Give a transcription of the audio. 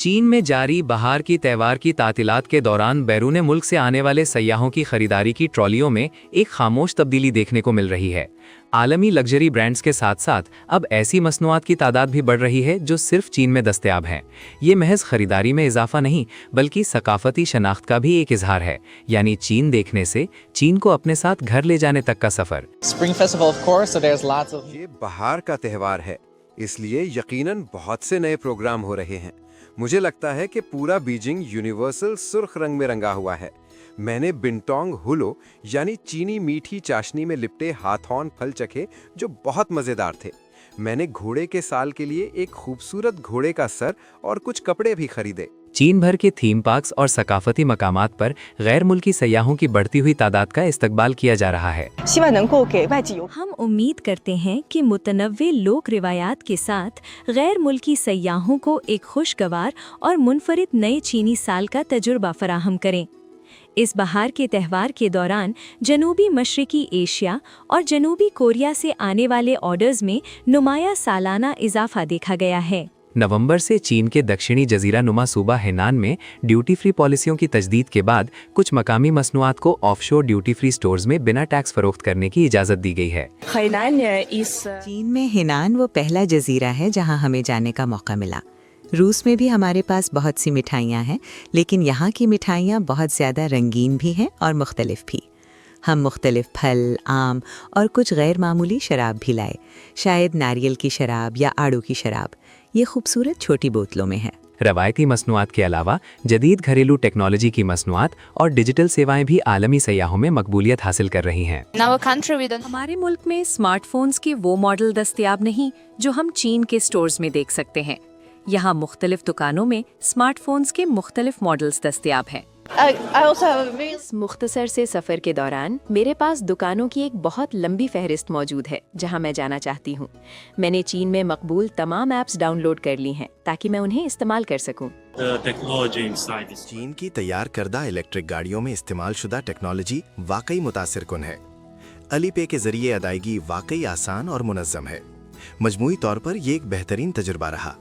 चीन में जारी बहार की त्योहार की तातीलात के दौरान बैरून मुल्क से आने वाले सयाहों की खरीदारी की ट्रॉलियों में एक खामोश तब्दीली देखने को मिल रही है। आलमी लग्जरी ब्रांड्स के साथ साथ अब ऐसी मसनूआत की तादाद भी बढ़ रही है जो सिर्फ चीन में दस्तयाब हैं। ये महज खरीदारी में इजाफा नहीं बल्कि सकाफती शनाख्त का भी एक इजहार है, यानी चीन देखने से चीन को अपने साथ घर ले जाने तक का सफर। ये बहार का त्यौहार है, इसलिए यकीनन बहुत से नए प्रोग्राम हो रहे हैं। मुझे लगता है कि पूरा बीजिंग यूनिवर्सल सुर्ख रंग में रंगा हुआ है। मैंने बिंटोंग हुलो यानी चीनी मीठी चाशनी में लिपटे हाथौन फल चखे जो बहुत मजेदार थे। मैंने घोड़े के साल के लिए एक खूबसूरत घोड़े का सर और कुछ कपड़े भी खरीदे। चीन भर के थीम पार्क्स और सकाफती मकामात पर गैर मुल्की सयाहों की बढ़ती हुई तादाद का इस्तकबाल किया जा रहा है। हम उम्मीद करते हैं कि मुतनव्वे लोक रिवायात के साथ गैर मुल्की सयाहों को एक खुशगवार और मुनफरिद नए चीनी साल का तजुर्बा फराहम करें। इस बहार के त्यौहार के दौरान जनूबी मशरिकी एशिया और जनूबी कोरिया से आने वाले ऑर्डर्स में नुमाया सालाना इजाफा देखा गया है। नवंबर से चीन के दक्षिणी जजीरा नुमा सूबा हेनान में ड्यूटी फ्री पॉलिसियों की तजदीद के बाद कुछ मकामी मसनूआत को ऑफशोर ड्यूटी फ्री स्टोर्स में बिना टैक्स फरोख्त करने की इजाज़त दी गई है। चीन में हेनान वो पहला जजीरा है जहां हमें जाने का मौका मिला। रूस में भी हमारे पास बहुत सी मिठाइयाँ हैं, लेकिन यहाँ की मिठाइयाँ बहुत ज़्यादा रंगीन भी हैं और मुख्तलिफ भी। हम मुख्तलिफ फल, आम और कुछ गैर मामूली शराब भी लाए, शायद नारियल की शराब या आड़ू की शराब। ये खूबसूरत छोटी बोतलों में है। रवायती मसनूआत के अलावा जदीद घरेलू टेक्नोलॉजी की मसनूआत और डिजिटल सेवाएं भी आलमी सयाहों में मकबूलियत हासिल कर रही हैं। हमारे मुल्क में स्मार्टफोन्स के वो मॉडल दस्तयाब नहीं जो हम चीन के स्टोर्स में देख सकते हैं। यहाँ मुख्तलिफ दुकानों में स्मार्टफोन्स के मुख्तलिफ मॉडल्स दस्तयाब हैं। इस मुख्तसर से सफ़र के दौरान मेरे पास दुकानों की एक बहुत लंबी फहरिस्त मौजूद है जहां मैं जाना चाहती हूं। मैंने चीन में मकबूल तमाम ऐप्स डाउनलोड कर ली हैं ताकि मैं उन्हें इस्तेमाल कर सकूं। चीन की तैयार करदा इलेक्ट्रिक गाड़ियों में इस्तेमाल शुदा टेक्नोलॉजी वाकई मुतासिर कुन है। अलीपे के जरिए अदायगी वाकई आसान और मुनज़्ज़म है। मजमूई तौर पर ये एक बेहतरीन तजुर्बा रहा।